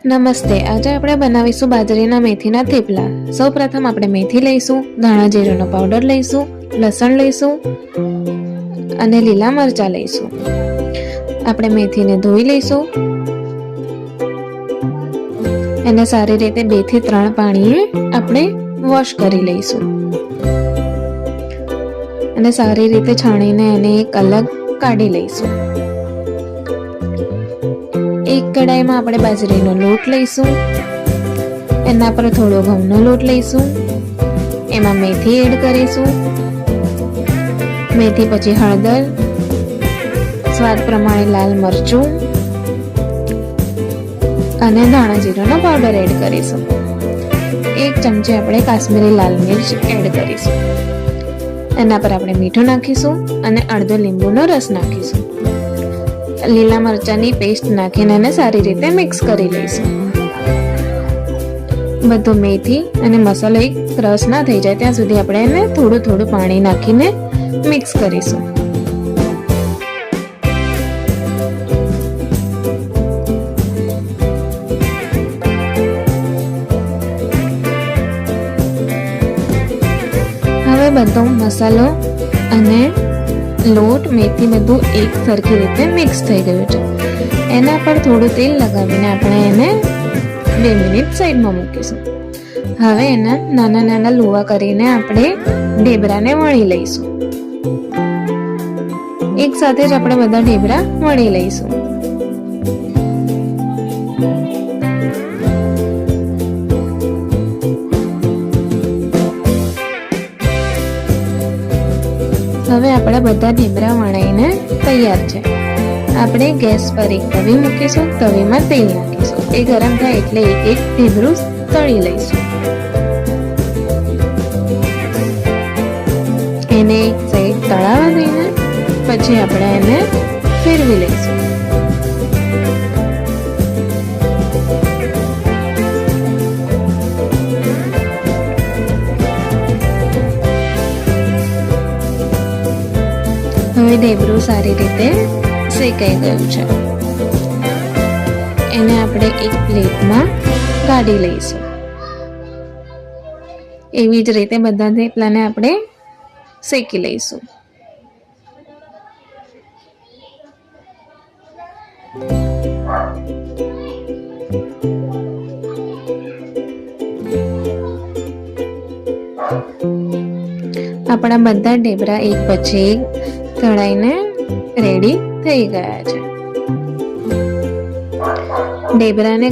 નમસ્તે, આજે આપણે બનાવીશું બાજરીના મેથીના થેપલા। સૌપ્રથમ આપણે મેથી લઈશું, ધાણા જીરુંનો પાવડર લઈશું, લસણ લઈશું અને લીલા મરચાં લઈશું। આપણે મેથીને ધોઈ લઈશું, એને સારી રીતે 2 થી 3 પાણીએ આપણે વોશ કરી લઈશું અને સારી રીતે છાણીને એને એક અલગ કાઢી લઈશું। एक कढ़ाई में આપણે બાજરીનો લોટ લઈશું, એના પર થોડો ઘઉંનો લોટ લઈશું, એમાં મેથી એડ કરીશું, મેથી પછી હળદર, સ્વાદ પ્રમાણે લાલ મરચું અને ધાણા જીરુંનો પાવડર એડ કરીશું। 1 ચમચી આપણે કાશ્મીરી લાલ મિર્ચ એડ કરીશું, એના પર આપણે મીઠું નાખીશું અને અડધો લીંબુનો રસ નાખીશું। લીલા મરચાની પેસ્ટ નાખીને એને સારી રીતે મિક્સ કરી લઈશું। બધો મેથી અને મસાલો એક રસ ના થઈ જાય ત્યાં સુધી આપણે એને થોડું થોડું પાણી નાખીને મિક્સ કરીશું। હવે બધો મસાલો અને લોટ મેથી બધું એક સરખી રીતે મિક્સ થઈ ગયું છે। એના પર થોડું તેલ લગાવીને આપણે એને 2 મિનિટ સાઈડમાં મૂકીશું। હવે એના નાના નાના લુવા કરીને આપણે ઢેબરાને વણી લઈશું। એક સાથે જ આપણે બધા ઢેબરા વણી લઈશું। હવે આપણા બધા ઢેબરા વણાઈને તૈયાર છે। આપણે ગેસ પર એક તવી મૂકીશું, તવીમાં તેલ નાખીશું, એ ગરમ થાય એટલે એક ઢેબરું તળી લઈશું। એને એક સાઈડ તળાવા દઈને પછી આપણે એને ફેરવી લઈશું। હવે ઢેબરું સારી રીતે શેકાઈ ગયું છે, એને આપણે એક પ્લેટમાં કાઢી લઈશું। એવી જ રીતે બધા થેપલાને આપણે શેકી લઈશું। આપણા બધા ઢેબરા એક પછી એક તળાઈને રેડી થઈ ગયા છે। ઢેબરાને